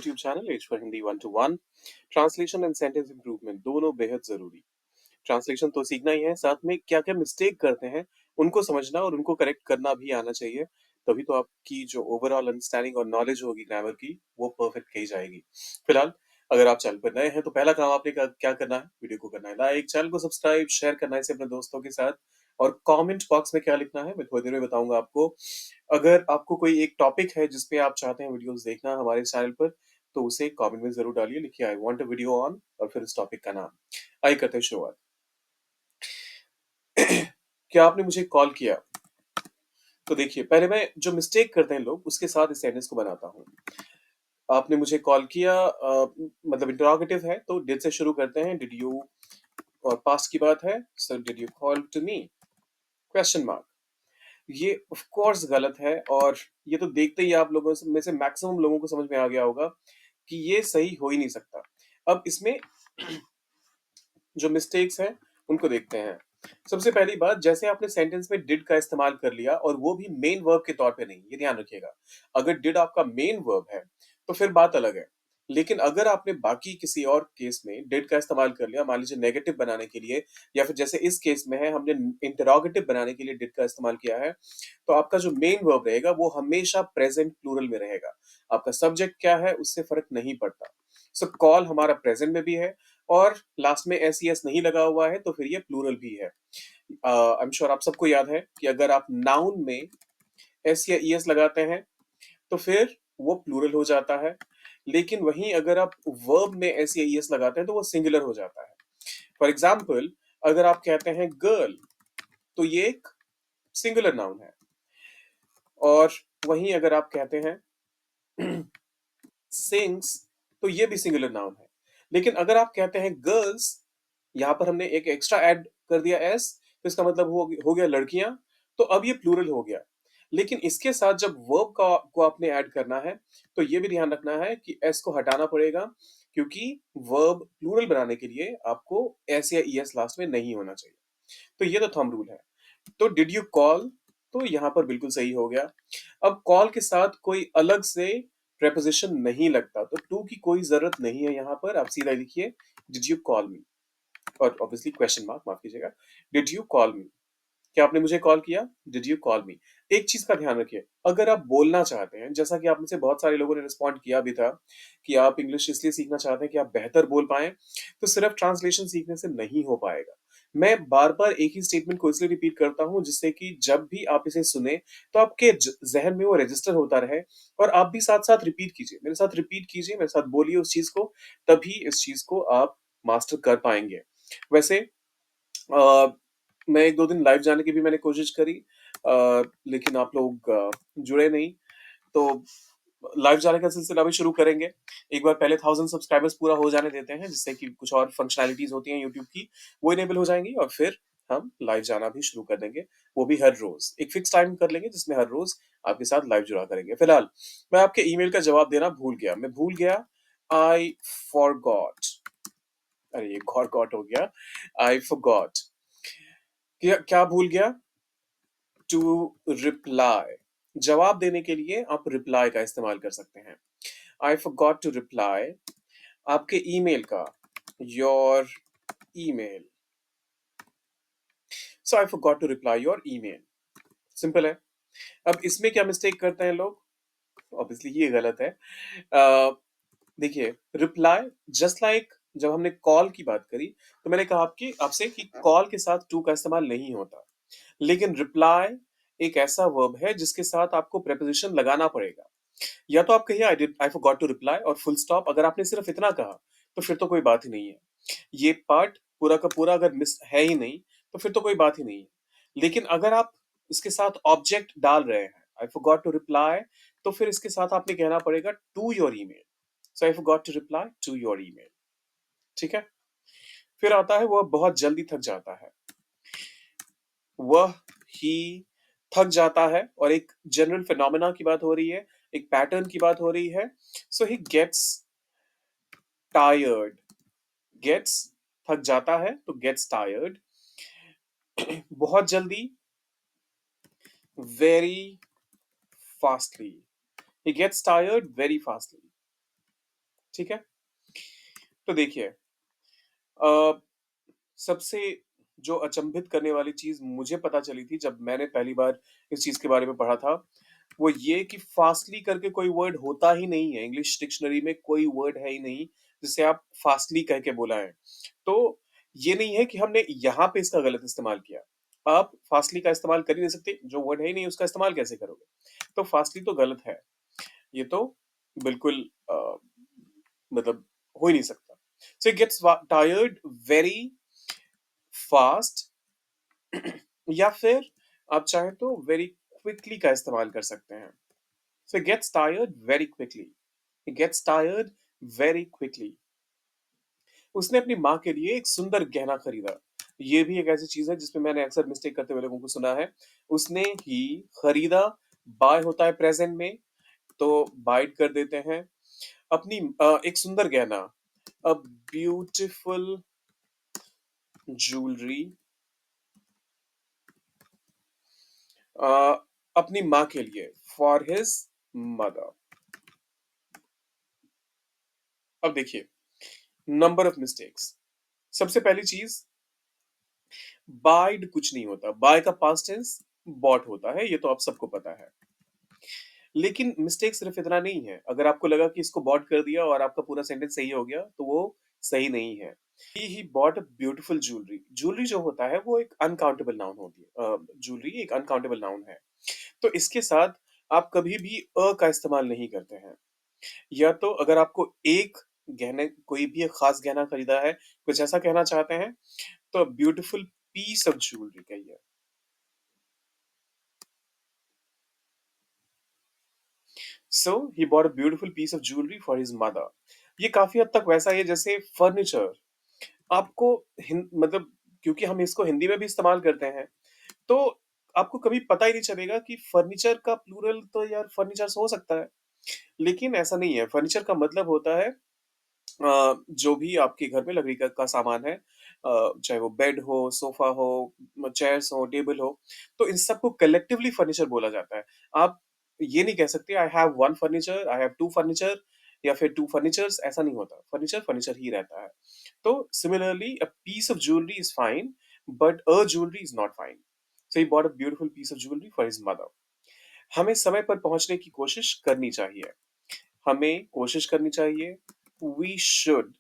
YouTube channel as for Hindi 1 to 1 translation and sentence improvement दोनों बेहद जरूरी। ट्रांसलेशन तो सीखना ही है, साथ में क्या क्या मिस्टेक करते हैं उनको समझना और उनको करेक्ट करना भी आना चाहिए। तभी तो आपकी जो ओवरऑल अंडरस्टैंडिंग और नॉलेज होगी ग्रामर की वो परफेक्ट कही जाएगी। फिलहाल अगर आप चैनल पर नए हैं तो पहला काम आपने क्या करना है, वीडियो को करना है लाइक, चैनल को सब्सक्राइब, शेयर करना है इसे अपने दोस्तों के साथ। और कमेंट बॉक्स में क्या लिखना है मैं थोड़ी देर में बताऊंगा आपको। अगर आपको कोई एक टॉपिक है जिसपे आप चाहते हैं वीडियोस देखना हमारे चैनल पर, तो उसे कमेंट में जरूर डालिए, लिखिए I want a video on और फिर इस टॉपिक का नाम। आइए करते हैं शुरुआत। क्या आपने मुझे कॉल किया? तो देखिए, पहले मैं जो मिस्टेक करते हैं लोग उसके साथ इस सेंटेंस को बनाता हूँ। आपने मुझे कॉल किया, मतलब इंटरोगेटिव है तो डिड से शुरू करते हैं, डिड यू। और पास्ट की बात है, sir did you call to me, question mark. ये ऑफ कोर्स गलत है और ये तो देखते ही आप लोगों में से मैक्सिमम लोगों को समझ में आ गया होगा कि ये सही हो ही नहीं सकता। अब इसमें जो मिस्टेक्स हैं उनको देखते हैं। सबसे पहली बात, जैसे आपने सेंटेंस में डिड का इस्तेमाल कर लिया और वो भी मेन वर्ब के तौर पे नहीं, ये ध्यान रखिएगा। अगर डिड आपका मेन वर्ब है तो फिर बात अलग है। लेकिन अगर आपने बाकी किसी और केस में डिड का इस्तेमाल कर लिया, मान लीजिए नेगेटिव बनाने के लिए, या फिर जैसे इस केस में है हमने इंटरोगेटिव बनाने के लिए डिड का इस्तेमाल किया है, तो आपका जो मेन वर्ब रहेगा वो हमेशा प्रेजेंट प्लूरल में रहेगा। आपका सब्जेक्ट क्या है उससे फर्क नहीं पड़ता। सो कॉल हमारा प्रेजेंट में भी है और लास्ट में एस ई एस नहीं लगा हुआ है तो फिर ये प्लूरल भी है। आई एम श्योर आप सबको याद है कि अगर आप नाउन में एस या ई एस लगाते हैं तो फिर वो प्लूरल हो जाता है, लेकिन वहीं अगर आप वर्ब में एस या ई एस लगाते हैं तो वो सिंगुलर हो जाता है। फॉर एग्जाम्पल, अगर आप कहते हैं गर्ल तो ये एक सिंगुलर नाउन है, और वहीं अगर आप कहते हैं सिंग्स तो ये भी सिंगुलर नाउन है। लेकिन अगर आप कहते हैं गर्ल्स, यहाँ पर हमने एक एक्स्ट्रा ऐड कर दिया एस, तो इसका मतलब हो गया लड़कियां, तो अब ये प्लूरल हो गया। लेकिन इसके साथ जब वर्ब का को आपने ऐड करना है तो ये भी ध्यान रखना है कि एस को हटाना पड़ेगा, क्योंकि वर्ब प्लूरल बनाने के लिए आपको एस या ई एस लास्ट में नहीं होना चाहिए। तो ये तो थंब रूल है। तो डिड यू कॉल, तो यहाँ पर बिल्कुल सही हो गया। अब कॉल के साथ कोई अलग से प्रेपोजिशन नहीं लगता, तो टू की कोई जरूरत नहीं है। यहाँ पर आप सीधा लिखिए डिड यू कॉल मी, और ऑब्वियसली क्वेश्चन मार्क, माफ कीजिएगा, डिड यू कॉल मी। क्या आपने मुझे कॉल किया? डिड यू कॉल मी। एक चीज का ध्यान रखिए, अगर आप बोलना चाहते हैं, जैसा कि आप में से बहुत सारे लोगों ने रिस्पॉन्ड किया भी था कि आप इंग्लिश इसलिए सीखना चाहते हैं कि आप बेहतर बोल पाएं, तो सिर्फ ट्रांसलेशन सीखने से नहीं हो पाएगा। मैं बार बार एक ही स्टेटमेंट को इसलिए रिपीट करता हूं जिससे कि जब भी आप इसे सुने तो आपके जहन में वो रजिस्टर होता रहे, और आप भी साथ साथ रिपीट कीजिए, मेरे साथ रिपीट कीजिए, मेरे साथ बोलिए उस चीज को, तभी इस चीज को आप मास्टर कर पाएंगे। वैसे मैं 1-2 दिन लाइव जाने की भी मैंने कोशिश करी, लेकिन आप लोग जुड़े नहीं। तो लाइव जाने का सिलसिला भी शुरू करेंगे। एक बार पहले 1000 सब्सक्राइबर्स पूरा हो जाने देते हैं, जिससे कि कुछ और फंक्शनैलिटीज होती हैं यूट्यूब की, वो इनेबल हो जाएंगी, और फिर हम लाइव जाना भी शुरू कर देंगे। वो भी हर रोज एक फिक्स टाइम कर लेंगे जिसमें हर रोज आपके साथ लाइव जुड़ा करेंगे। फिलहाल मैं आपके ईमेल का जवाब देना भूल गया, मैं भूल गया। आई फॉरगॉट, अरे ये गॉट हो गया, आई फॉरगॉट। क्या क्या भूल गया? To reply. जवाब देने के लिए आप रिप्लाई का इस्तेमाल कर सकते हैं। आई फॉरगॉट टू रिप्लाई आपके ईमेल का, your email. So I forgot to reply your email. Simple है। अब इसमें क्या मिस्टेक करते हैं लोग? ऑब्वियसली ये गलत है। देखिए, रिप्लाई जस्ट लाइक जब हमने कॉल की बात करी तो मैंने कहा आपसे कि कॉल के साथ टू का इस्तेमाल नहीं होता, लेकिन रिप्लाई एक ऐसा वर्ब है जिसके साथ आपको प्रेपोजिशन लगाना पड़ेगा। या तो आप कहिए आई फॉरगॉट टू रिप्लाई और फुल स्टॉप। अगर आपने सिर्फ इतना कहा तो फिर तो कोई बात ही नहीं है। ये पार्ट पूरा का पूरा अगर मिस है ही नहीं तो फिर तो कोई बात ही नहीं है। लेकिन अगर आप इसके साथ ऑब्जेक्ट डाल रहे हैं, आई फॉरगॉट टू रिप्लाई, तो फिर इसके साथ आपने कहना पड़ेगा to your email. So I forgot to reply to your email. ठीक है। फिर आता है वह बहुत जल्दी थक जाता है। वह ही थक जाता है, और एक जनरल फिनोमेना की बात हो रही है, एक पैटर्न की बात हो रही है। So he gets tired. Gets थक जाता है तो गेट्स टायर्ड। बहुत जल्दी, very fastly. He gets tired very fastly. ठीक है? तो देखिए अ, सबसे जो अचंभित करने वाली चीज़ मुझे पता चली थी जब मैंने पहली बार इस चीज़ के बारे में पढ़ा था, वो ये कि फास्टली करके कोई वर्ड होता ही नहीं है। इंग्लिश डिक्शनरी में कोई वर्ड है ही नहीं, जिसे आप फास्टली कह के बुलाएँ। तो ये नहीं है कि हमने यहाँ पे इसका गलत इस्तेमाल किया। आप फास्टली का इस्तेमाल कर ही नहीं सकते, जो वर्ड है ही नहीं उसका इस्तेमाल कैसे करोगे? तो फास्टली तो गलत है। ये तो बिल्कुल मतलब हो ही नहीं सकता। So it gets tired very fast या फिर आप चाहें तो वेरी क्विकली का इस्तेमाल कर सकते हैं। So it gets tired very quickly. It gets tired very quickly. उसने अपनी माँ के लिए एक सुंदर गहना खरीदा। ये भी एक ऐसी चीज़ है जिसमें मैंने अक्सर मिस्टेक करते हुए लोगों को सुना है। उसने ही खरीदा, बाय होता है प्रेज़ेंट में, तो बाइट कर देते हैं। अपनी एक सुंदर गहना, अ ब्यूटीफुल ज्वेलरी अ, अपनी माँ के लिए, फॉर हिज मदर। अब देखिए, नंबर ऑफ मिस्टेक्स। सबसे पहली चीज़, बायड कुछ नहीं होता। बाय का पास्ट टेंस बॉट होता है, ये तो आप सबको पता है। लेकिन मिस्टेक सिर्फ इतना नहीं है। अगर आपको लगा कि इसको बॉट कर दिया और आपका पूरा सेंटेंस सही हो गया, तो वो सही नहीं है। ही bought a beautiful jewellery. Jewellery जो होता है वो एक अनकाउंटेबल नाउन होती है। ज्वेलरी एक अनकाउंटेबल नाउन है। तो इसके साथ आप कभी भी का इस्तेमाल नहीं करते हैं। या तो अगर आपको एक गहने कोई भी एक खास गहना खरीदा है, कुछ ऐसा कहना चाहते हैं, तो ब्यूटीफुल पीस ऑफ ज्वेलरी कहिए। So he bought a beautiful piece of jewellery for his mother. ये काफी हद तक वैसा ही है जैसे फर्नीचर। आपको मतलब क्योंकि हम इसको हिंदी में भी इस्तेमाल करते हैं, तो आपको कभी पता ही नहीं चलेगा कि फर्नीचर का प्लूरल तो यार फर्नीचर्स हो सकता है, लेकिन ऐसा नहीं है। फर्नीचर का मतलब होता है जो भी आपके घर में लकड़ी का सामान है, चाहे वो बेड हो, सोफा हो, चेयर्स हो, टेबल हो, तो इन सबको कलेक्टिवली फर्नीचर बोला जाता है। आप ये नहीं कह सकते I have one furniture, I have two furniture या फिर टू फर्नीचर्स, ऐसा नहीं होता। फर्नीचर फर्नीचर ही रहता है। तो similarly a piece of jewellery is fine, but a jewellery is not fine. So he bought a beautiful piece of jewellery for his mother. हमें समय पर पहुंचने की कोशिश करनी चाहिए। हमें कोशिश करनी चाहिए। We should.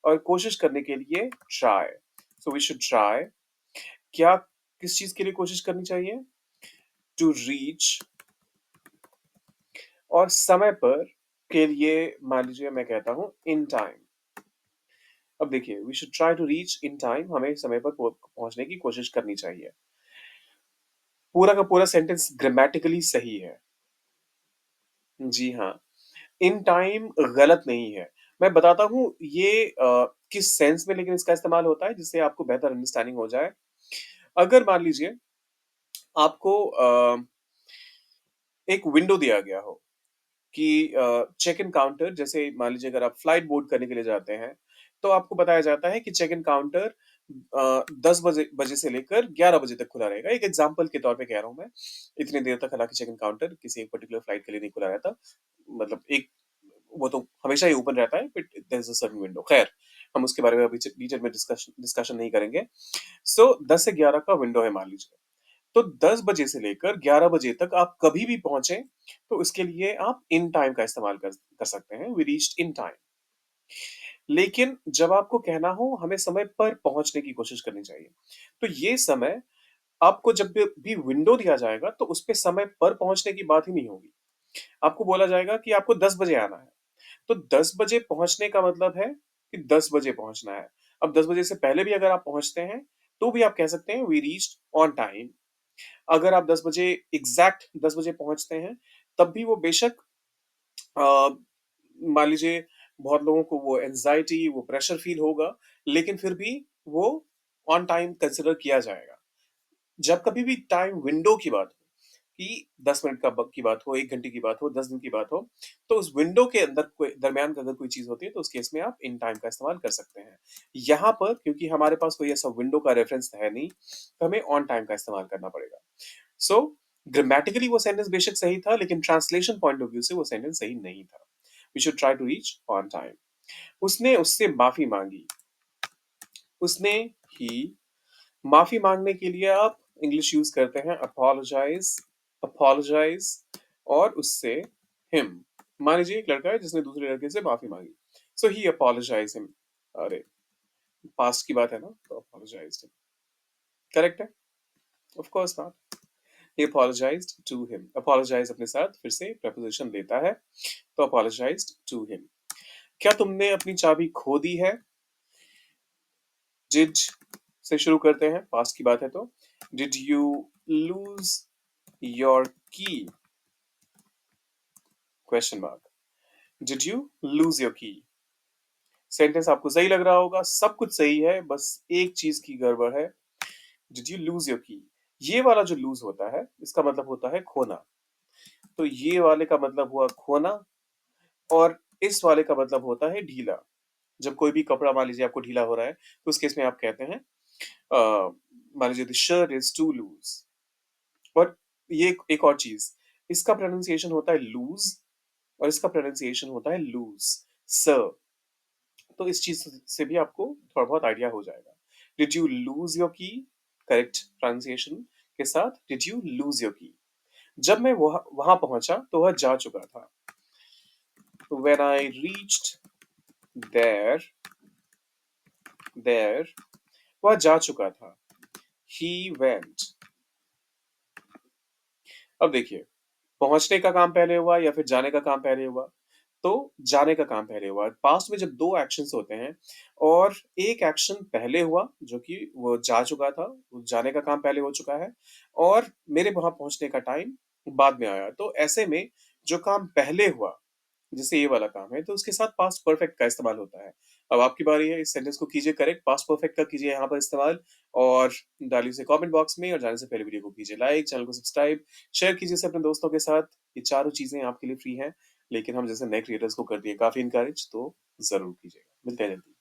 और कोशिश करने के लिए try. So we should try. क्या किस चीज के लिए कोशिश करनी चाहिए? To reach. और समय पर के लिए मान लीजिए मैं कहता हूं इन टाइम। अब देखिए, we should try to reach in time. हमें समय पर पहुंचने की कोशिश करनी चाहिए। पूरा का पूरा सेंटेंस ग्रामेटिकली सही है। जी हाँ, इन टाइम गलत नहीं है। मैं बताता हूँ ये किस सेंस में लेकिन इसका इस्तेमाल होता है जिससे आपको बेहतर अंडरस्टैंडिंग हो जाए। अगर मान लीजिए आपको एक विंडो दिया गया हो कि चेक इन काउंटर, जैसे मान लीजिए अगर आप फ्लाइट बोर्ड करने के लिए जाते हैं, तो आपको बताया जाता है कि चेक इन काउंटर 10 बजे बजे से लेकर 11 बजे तक खुला रहेगा। एक एग्जांपल के तौर पे कह रहा हूँ मैं। इतनी देर तक हालाँकि चेक इन काउंटर किसी एक पर्टिकुलर फ्लाइट के लिए नहीं खुला रहता। मतलब एक वो तो हमेशा ही ओपन रहता है, but there is a certain window. खैर, हम उसके बारे में अभी डिटेल में डिस्कशन नहीं करेंगे। सो 10 से 11 का विंडो है मान लीजिए। तो 10 बजे से लेकर 11 बजे तक आप कभी भी पहुंचे, तो इसके लिए आप इन टाइम का इस्तेमाल कर सकते हैं। We reached in time. लेकिन जब आपको कहना हो हमें समय पर पहुंचने की कोशिश करनी चाहिए, तो ये समय आपको जब भी विंडो दिया जाएगा तो उस पे समय पर पहुंचने की बात ही नहीं होगी। आपको बोला जाएगा कि आपको 10 बजे आना है। तो 10 बजे पहुंचने का मतलब है कि 10 बजे पहुंचना है। अब 10 बजे से पहले भी अगर आप पहुंचते हैं, तो भी आप कह सकते हैं वी रीच्ड ऑन टाइम। अगर आप 10 बजे एग्ज़ैक्ट 10 बजे पहुँचते हैं, तब भी वो बेशक अ, मान लीजिए बहुत लोगों को वो एंग्ज़ायटी, वो प्रेशर फ़ील होगा, लेकिन फिर भी वो ऑन टाइम कंसिडर किया जाएगा। जब कभी भी टाइम विंडो की बात हो कि 10 मिनट की बात हो, 1 घंटे की बात हो, 10 दिन की बात हो, तो उस विंडो के अंदर कोई दरमियान का अगर कोई चीज़ होती है, तो उस केस में आप इन टाइम का इस्तेमाल कर सकते हैं। यहाँ पर क्योंकि हमारे पास कोई ऐसा विंडो का रेफ़रेंस है नहीं, तो हमें ऑन टाइम का इस्तेमाल करना पड़ेगा। सो ग्रामेटिकली वो सेंटेंस बेशक सही था, लेकिन ट्रांसलेशन पॉइंट ऑफ व्यू से वो सेंटेंस सही नहीं था। We should try to reach on time. उसने उससे माफी मांगी। उसने ही माफी मांगने के लिए आप इंग्लिश यूज करते हैं अपोलोजाइज, अपोलोजाइज और उससे हिम। मान लीजिए एक लड़का है जिसने दूसरे लड़के से माफी मांगी, सो ही अपोलोजाइज हिम। अरे पास्ट की बात है ना, तो अपोलोजाइज हिम करेक्ट है? Of course not. He apologised to him. Apologise अपने साथ फिर से प्रपोजिशन लेता है, तो अपोलोजाइज्ड टू हिम। क्या तुमने अपनी चाबी खो दी है? डिड से शुरू करते हैं, पास्ट की बात है तो डिड यू लूज योर की? Question mark. Did you lose your की? सेंटेंस आपको सही लग रहा होगा, सब कुछ सही है, बस एक चीज की गड़बड़ है। डिड यू लूज योर की, ये वाला जो लूज होता है इसका मतलब होता है खोना, तो ये वाले का मतलब हुआ खोना, और इस वाले का मतलब होता है ढीला। जब कोई भी कपड़ा मान लीजिए आपको ढीला हो रहा है, तो उस केस में आप कहते हैं मान लीजिए the shirt is too loose. और ये एक और चीज, इसका प्रोनाउंसिएशन होता है लूज और इसका प्रोनाउंसिएशन होता है लूज, सर। तो इस चीज से भी आपको थोड़ा बहुत आइडिया हो जाएगा। डिड यू लूज योर की, करेक्ट प्रोनाउंसिएशन के साथ डिड यू लूज योर की। जब मैं वहां पहुंचा तो वह जा चुका था। When I reached there, there वह जा चुका था। He went. अब देखिए, पहुंचने का काम पहले हुआ या फिर जाने का काम पहले हुआ? तो जाने का काम पहले हुआ। पास्ट में जब दो एक्शंस होते हैं और एक एक्शन पहले हुआ जो कि वो जा चुका था, वो जाने का काम पहले हो चुका है, और मेरे वहां पहुंचने का टाइम बाद में आया, तो ऐसे में जो काम पहले हुआ, जैसे ये वाला काम है, तो उसके साथ पास्ट परफेक्ट का इस्तेमाल होता है। अब आपकी बारी है, इस सेंटेंस को कीजिए करेक्ट, पास्ट परफेक्ट का कीजिए यहाँ पर इस्तेमाल, और डालिए उसे कमेंट बॉक्स में, और जाने से पहले वीडियो को कीजिए लाइक, चैनल को सब्सक्राइब, शेयर कीजिए इसे अपने दोस्तों के साथ। ये चारों चीजें आपके लिए फ्री हैं, लेकिन हम जैसे नए क्रिएटर्स को कर दिए काफी इनकरेज, तो जरूर कीजिएगा। मिलते हैं जल्दी।